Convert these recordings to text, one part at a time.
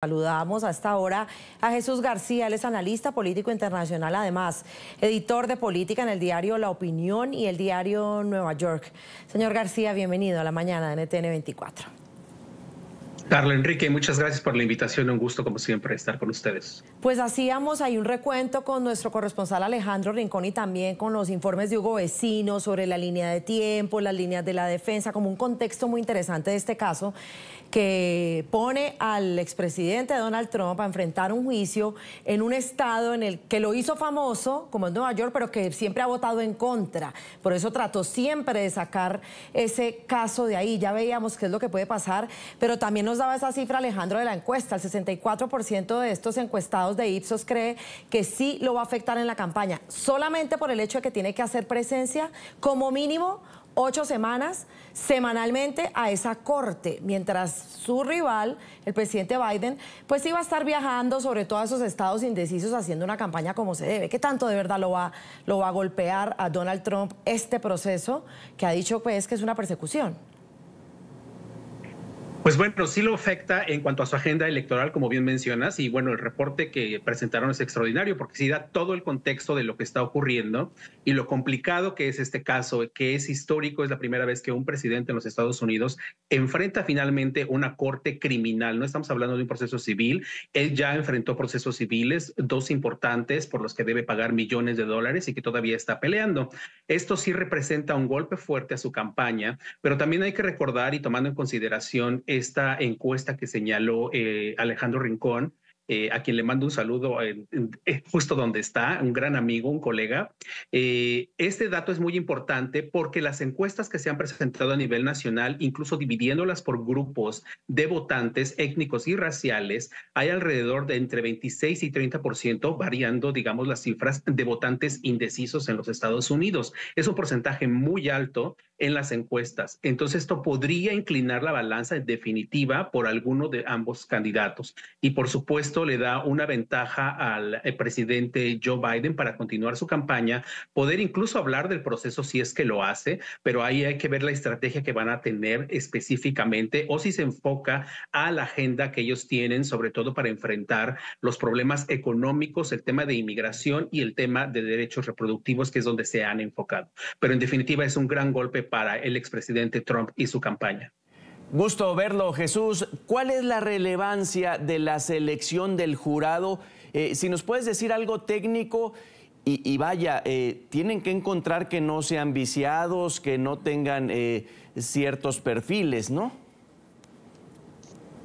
Saludamos a esta hora a Jesús García, él es analista político internacional, además editor de política en el diario La Opinión y el diario Nueva York. Señor García, bienvenido a la mañana de NTN 24. Carla, Enrique, muchas gracias por la invitación, un gusto como siempre estar con ustedes. Pues hacíamos ahí un recuento con nuestro corresponsal Alejandro Rincón y también con los informes de Hugo Vecino sobre la línea de tiempo, las líneas de la defensa, como un contexto muy interesante de este caso que pone al expresidente Donald Trump a enfrentar un juicio en un estado en el que lo hizo famoso, como es Nueva York, pero que siempre ha votado en contra. Por eso trató siempre de sacar ese caso de ahí. Ya veíamos qué es lo que puede pasar, pero también nos daba esa cifra, Alejandro, de la encuesta. El 64% de estos encuestados de Ipsos cree que sí lo va a afectar en la campaña, solamente por el hecho de que tiene que hacer presencia como mínimo 8 semanas semanalmente a esa corte, mientras su rival, el presidente Biden, pues iba a estar viajando sobre todos esos estados indecisos haciendo una campaña como se debe. ¿Qué tanto de verdad lo va a golpear a Donald Trump este proceso que ha dicho pues que es una persecución? Pues bueno, sí lo afecta en cuanto a su agenda electoral, como bien mencionas, y bueno, el reporte que presentaron es extraordinario porque sí da todo el contexto de lo que está ocurriendo y lo complicado que es este caso, que es histórico, es la primera vez que un presidente en los Estados Unidos enfrenta finalmente una corte criminal. No estamos hablando de un proceso civil, él ya enfrentó procesos civiles, 2 importantes por los que debe pagar millones de dólares y que todavía está peleando. Esto sí representa un golpe fuerte a su campaña, pero también hay que recordar y tomando en consideración esta encuesta que señaló Alejandro Rincón, a quien le mando un saludo justo donde está, un gran amigo, un colega. Este dato es muy importante porque las encuestas que se han presentado a nivel nacional, incluso dividiéndolas por grupos de votantes étnicos y raciales, hay alrededor de entre 26 y 30%, variando, digamos, las cifras de votantes indecisos en los Estados Unidos. Es un porcentaje muy alto en las encuestas. Entonces, esto podría inclinar la balanza en definitiva por alguno de ambos candidatos. Y por supuesto, le da una ventaja al presidente Joe Biden para continuar su campaña, poder incluso hablar del proceso si es que lo hace, pero ahí hay que ver la estrategia que van a tener específicamente o si se enfoca a la agenda que ellos tienen, sobre todo para enfrentar los problemas económicos, el tema de inmigración y el tema de derechos reproductivos, que es donde se han enfocado. Pero en definitiva es un gran golpe para el expresidente Trump y su campaña. Gusto verlo, Jesús. ¿Cuál es la relevancia de la selección del jurado? Si nos puedes decir algo técnico y vaya, tienen que encontrar que no sean viciados, que no tengan ciertos perfiles, ¿no?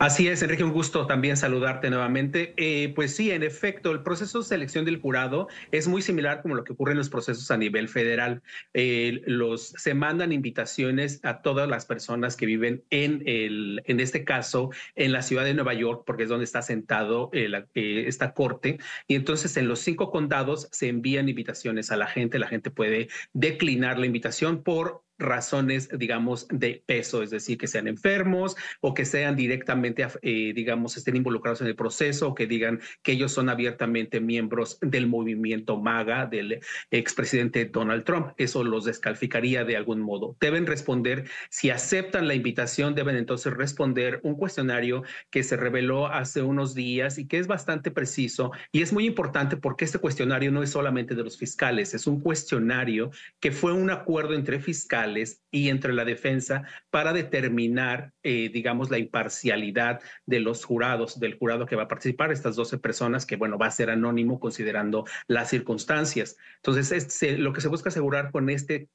Así es, Enrique, un gusto también saludarte nuevamente. Pues sí, en efecto, el proceso de selección del jurado es muy similar como lo que ocurre en los procesos a nivel federal. Se mandan invitaciones a todas las personas que viven en este caso, en la ciudad de Nueva York, porque es donde está sentado esta corte. Y entonces en los 5 condados se envían invitaciones a la gente puede declinar la invitación por razones, digamos, de peso, es decir, que sean enfermos o que sean directamente, digamos, estén involucrados en el proceso o que digan que ellos son abiertamente miembros del movimiento MAGA del expresidente Donald Trump. Eso los descalificaría de algún modo. Deben responder, si aceptan la invitación, deben entonces responder un cuestionario que se reveló hace unos días y que es bastante preciso y es muy importante porque este cuestionario no es solamente de los fiscales, es un cuestionario que fue un acuerdo entre fiscales y entre la defensa para determinar, digamos, la imparcialidad de los jurados, del jurado que va a participar, estas 12 personas que, bueno, va a ser anónimo considerando las circunstancias. Entonces, lo que se busca asegurar con este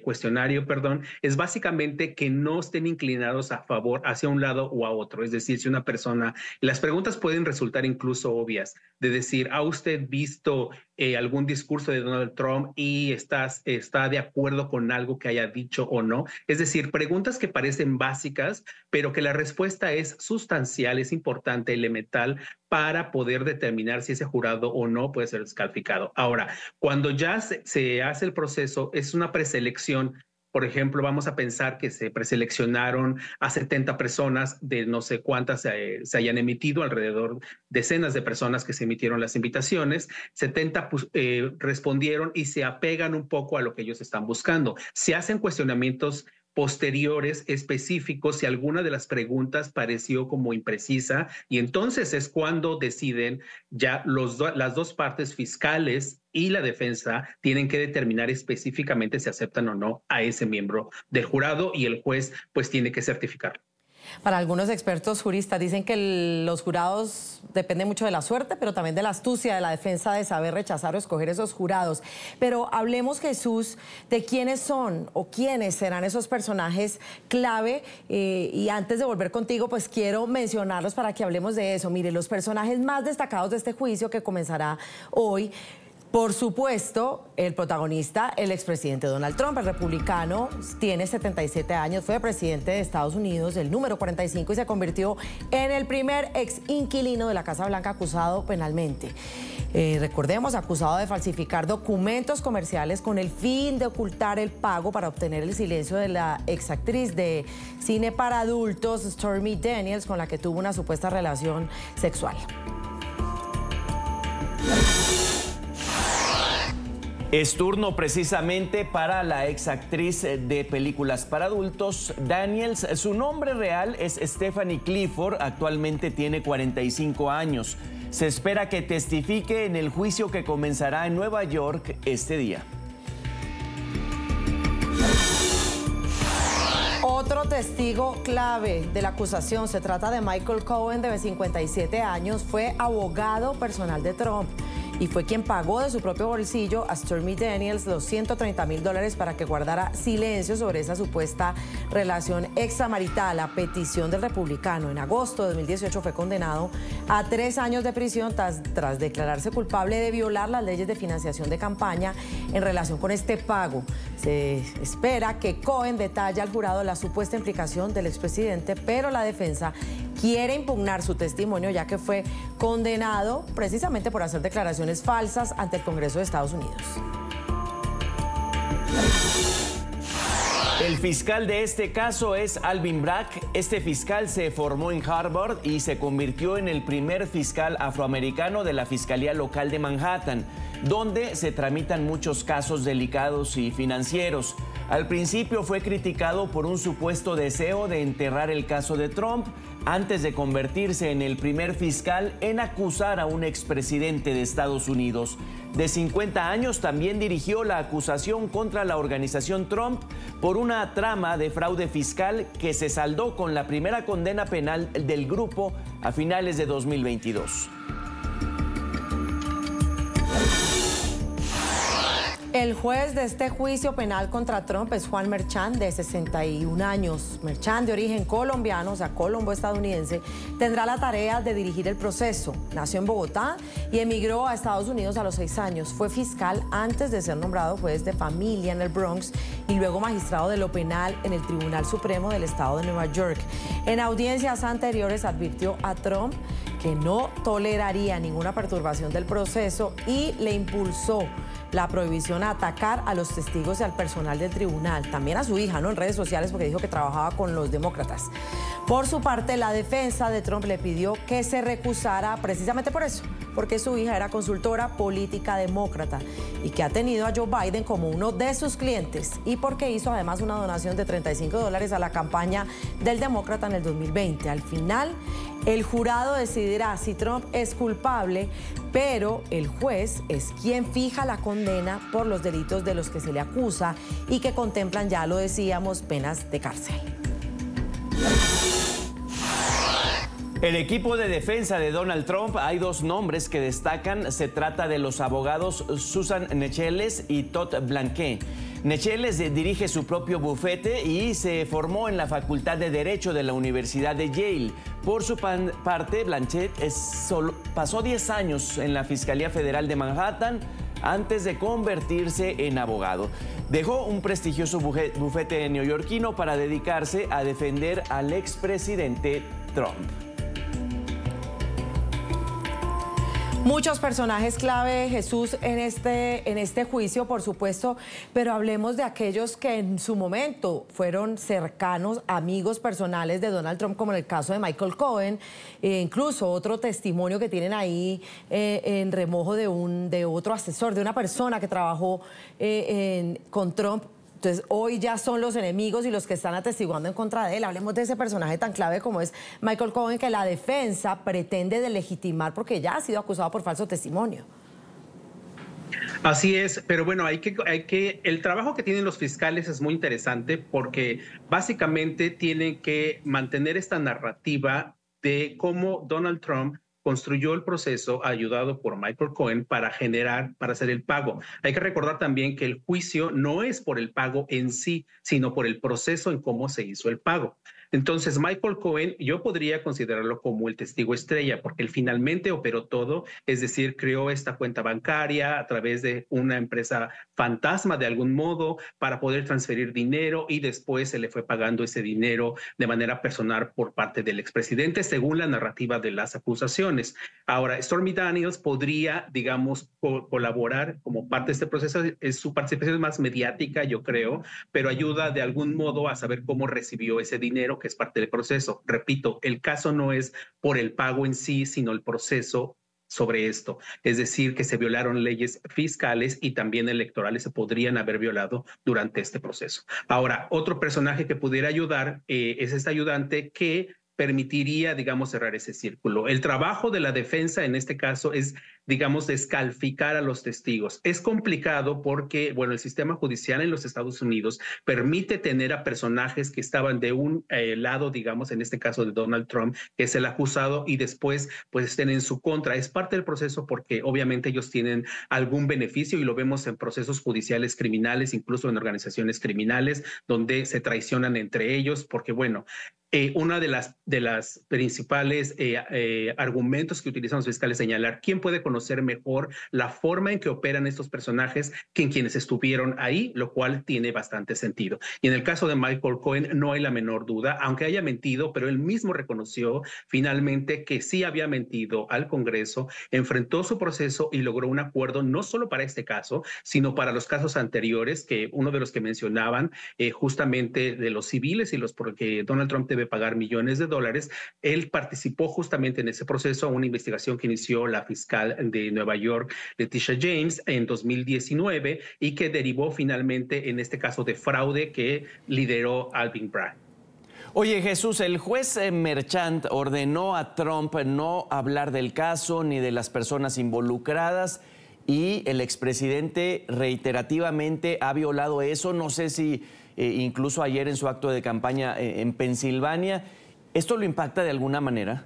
cuestionario, perdón, es básicamente que no estén inclinados a favor hacia un lado o a otro. Es decir, si una persona, las preguntas pueden resultar incluso obvias, de decir, ¿ha usted visto algún discurso de Donald Trump y está de acuerdo con algo que haya dicho o no? Es decir, preguntas que parecen básicas, pero que la respuesta es sustancial, es importante, elemental, para poder determinar si ese jurado o no puede ser descalificado. Ahora, cuando ya se hace el proceso, es una preselección. Por ejemplo, vamos a pensar que se preseleccionaron a 70 personas de no sé cuántas se hayan emitido, alrededor decenas de personas que se emitieron las invitaciones, 70 respondieron y se apegan un poco a lo que ellos están buscando. Se hacen cuestionamientos posteriores específicos si alguna de las preguntas pareció como imprecisa, y entonces es cuando deciden ya las dos partes, fiscales y la defensa, tienen que determinar específicamente si aceptan o no a ese miembro del jurado, y el juez pues tiene que certificarlo. Para algunos expertos juristas dicen que los jurados dependen mucho de la suerte, pero también de la astucia de la defensa de saber rechazar o escoger esos jurados. Pero hablemos, Jesús, de quiénes son o quiénes serán esos personajes clave. Y antes de volver contigo, pues quiero mencionarlos para que hablemos de eso. Mire, los personajes más destacados de este juicio que comenzará hoy. Por supuesto, el protagonista, el expresidente Donald Trump, el republicano, tiene 77 años, fue presidente de Estados Unidos, el número 45, y se convirtió en el primer ex inquilino de la Casa Blanca acusado penalmente. Recordemos, acusado de falsificar documentos comerciales con el fin de ocultar el pago para obtener el silencio de la exactriz de cine para adultos, Stormy Daniels, con la que tuvo una supuesta relación sexual. Es turno precisamente para la exactriz de películas para adultos, Daniels. Su nombre real es Stephanie Clifford, actualmente tiene 45 años. Se espera que testifique en el juicio que comenzará en Nueva York este día. Otro testigo clave de la acusación, se trata de Michael Cohen, de 57 años, fue abogado personal de Trump y fue quien pagó de su propio bolsillo a Stormy Daniels los $130,000 para que guardara silencio sobre esa supuesta relación extramarital a petición del republicano. En agosto de 2018 fue condenado a 3 años de prisión tras declararse culpable de violar las leyes de financiación de campaña en relación con este pago. Se espera que Cohen detalle al jurado la supuesta implicación del expresidente, pero la defensa quiere impugnar su testimonio ya que fue condenado precisamente por hacer declaraciones falsas ante el Congreso de Estados Unidos. El fiscal de este caso es Alvin Bragg. Este fiscal se formó en Harvard y se convirtió en el primer fiscal afroamericano de la Fiscalía Local de Manhattan, donde se tramitan muchos casos delicados y financieros. Al principio fue criticado por un supuesto deseo de enterrar el caso de Trump antes de convertirse en el primer fiscal en acusar a un expresidente de Estados Unidos. De 50 años, también dirigió la acusación contra la organización Trump por una trama de fraude fiscal que se saldó con la primera condena penal del grupo a finales de 2022. El juez de este juicio penal contra Trump es Juan Merchan, de 61 años. Merchan, de origen colombiano, o sea, colombo estadounidense, tendrá la tarea de dirigir el proceso. Nació en Bogotá y emigró a Estados Unidos a los 6 años. Fue fiscal antes de ser nombrado juez de familia en el Bronx y luego magistrado de lo penal en el Tribunal Supremo del Estado de Nueva York. En audiencias anteriores advirtió a Trump que no toleraría ninguna perturbación del proceso y le impulsó la prohibición a atacar a los testigos y al personal del tribunal, también a su hija, ¿no?, en redes sociales, porque dijo que trabajaba con los demócratas. Por su parte, la defensa de Trump le pidió que se recusara precisamente por eso, porque su hija era consultora política demócrata y que ha tenido a Joe Biden como uno de sus clientes y porque hizo además una donación de $35 a la campaña del demócrata en el 2020. Al final, el jurado decidirá si Trump es culpable, pero el juez es quien fija la condena por los delitos de los que se le acusa y que contemplan, ya lo decíamos, penas de cárcel. El equipo de defensa de Donald Trump, hay 2 nombres que destacan. Se trata de los abogados Susan Necheles y Todd Blanquet. Necheles dirige su propio bufete y se formó en la Facultad de Derecho de la Universidad de Yale. Por su parte, Blanquet pasó 10 años en la Fiscalía Federal de Manhattan antes de convertirse en abogado. Dejó un prestigioso bufete neoyorquino para dedicarse a defender al expresidente Trump. Muchos personajes clave, Jesús, en este juicio, por supuesto, pero hablemos de aquellos que en su momento fueron cercanos, amigos personales de Donald Trump, como en el caso de Michael Cohen, incluso otro testimonio que tienen ahí en remojo de otro asesor, de una persona que trabajó con Trump Entonces, hoy ya son los enemigos y los que están atestiguando en contra de él. Hablemos de ese personaje tan clave como es Michael Cohen, que la defensa pretende delegitimar porque ya ha sido acusado por falso testimonio. Así es, pero bueno, el trabajo que tienen los fiscales es muy interesante porque básicamente tienen que mantener esta narrativa de cómo Donald Trump construyó el proceso ayudado por Michael Cohen para hacer el pago. Hay que recordar también que el juicio no es por el pago en sí, sino por el proceso en cómo se hizo el pago. Entonces, Michael Cohen, yo podría considerarlo como el testigo estrella, porque él finalmente operó todo, es decir, creó esta cuenta bancaria a través de una empresa fantasma de algún modo para poder transferir dinero y después se le fue pagando ese dinero de manera personal por parte del expresidente, según la narrativa de las acusaciones. Ahora, Stormy Daniels podría, digamos, colaborar como parte de este proceso. Su participación es más mediática, yo creo, pero ayuda de algún modo a saber cómo recibió ese dinero, que es parte del proceso. Repito, el caso no es por el pago en sí, sino el proceso sobre esto. Es decir, que se violaron leyes fiscales y también electorales se podrían haber violado durante este proceso. Ahora, otro personaje que pudiera ayudar es este ayudante que permitiría, digamos, cerrar ese círculo. El trabajo de la defensa en este caso es, digamos, descalificar a los testigos. Es complicado porque, bueno, el sistema judicial en los Estados Unidos permite tener a personajes que estaban de un lado, digamos, en este caso de Donald Trump, que es el acusado, y después pues estén en su contra. Es parte del proceso porque obviamente ellos tienen algún beneficio y lo vemos en procesos judiciales criminales, incluso en organizaciones criminales, donde se traicionan entre ellos, porque, bueno, una de las principales argumentos que utilizan los fiscales es señalar quién puede conocer mejor la forma en que operan estos personajes que en quienes estuvieron ahí, lo cual tiene bastante sentido. Y en el caso de Michael Cohen no hay la menor duda, aunque haya mentido, pero él mismo reconoció finalmente que sí había mentido al Congreso, enfrentó su proceso y logró un acuerdo no solo para este caso, sino para los casos anteriores, que uno de los que mencionaban justamente de los civiles y los porque Donald Trump debe pagar millones de dólares. Él participó justamente en ese proceso, una investigación que inició la fiscal de Nueva York, Letitia James, en 2019 y que derivó finalmente en este caso de fraude que lideró Alvin Bragg. Oye, Jesús, el juez Merchant ordenó a Trump no hablar del caso ni de las personas involucradas y el expresidente reiterativamente ha violado eso. No sé si incluso ayer en su acto de campaña en Pensilvania, ¿esto lo impacta de alguna manera?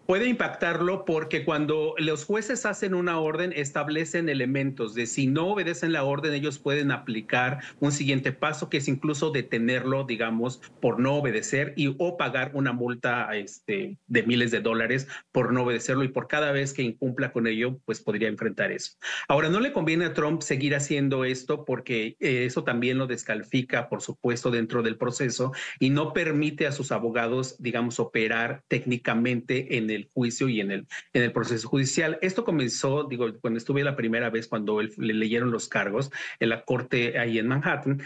Puede impactarlo porque cuando los jueces hacen una orden establecen elementos de si no obedecen la orden ellos pueden aplicar un siguiente paso que es incluso detenerlo, digamos, por no obedecer o pagar una multa de miles de dólares por no obedecerlo y por cada vez que incumpla con ello pues podría enfrentar eso. Ahora no le conviene a Trump seguir haciendo esto porque eso también lo descalifica por supuesto dentro del proceso y no permite a sus abogados, digamos, operar técnicamente en el juicio y en el proceso judicial. Esto comenzó, digo, cuando estuve la primera vez, cuando le leyeron los cargos en la corte ahí en Manhattan,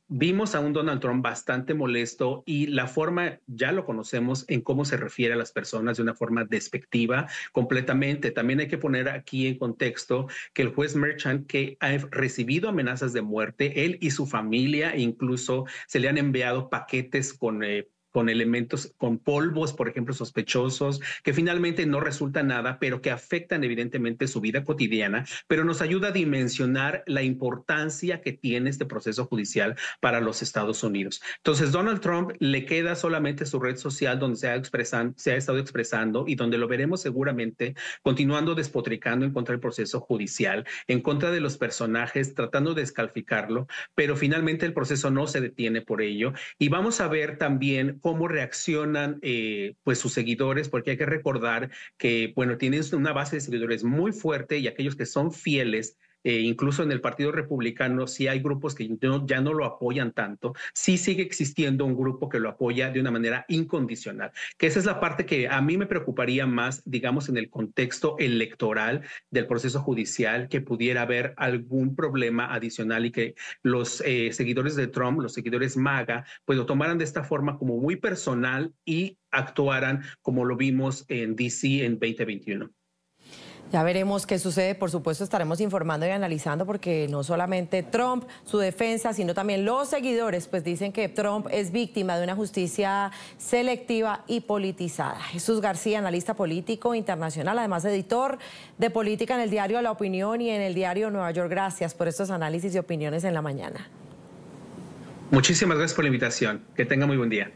vimos a un Donald Trump bastante molesto y la forma, ya lo conocemos, en cómo se refiere a las personas de una forma despectiva completamente. También hay que poner aquí en contexto que el juez Merchant, que ha recibido amenazas de muerte, él y su familia, incluso se le han enviado paquetes con elementos, con polvos, por ejemplo, sospechosos, que finalmente no resulta nada, pero que afectan evidentemente su vida cotidiana, pero nos ayuda a dimensionar la importancia que tiene este proceso judicial para los Estados Unidos. Entonces, Donald Trump le queda solamente su red social donde se ha estado expresando y donde lo veremos seguramente continuando despotricando en contra del proceso judicial, en contra de los personajes, tratando de descalificarlo, pero finalmente el proceso no se detiene por ello. Y vamos a ver también cómo reaccionan pues sus seguidores, porque hay que recordar que, bueno, tienen una base de seguidores muy fuerte y aquellos que son fieles, incluso en el Partido Republicano, sí hay grupos que ya no lo apoyan tanto, sí sigue existiendo un grupo que lo apoya de una manera incondicional, que esa es la parte que a mí me preocuparía más, digamos, en el contexto electoral del proceso judicial, que pudiera haber algún problema adicional y que los seguidores de Trump, los seguidores MAGA, pues lo tomaran de esta forma como muy personal y actuaran como lo vimos en DC en 2021. Ya veremos qué sucede. Por supuesto, estaremos informando y analizando porque no solamente Trump, su defensa, sino también los seguidores, pues dicen que Trump es víctima de una justicia selectiva y politizada. Jesús García, analista político internacional, además editor de política en el diario La Opinión y en el diario Nueva York. Gracias por estos análisis y opiniones en la mañana. Muchísimas gracias por la invitación. Que tenga muy buen día.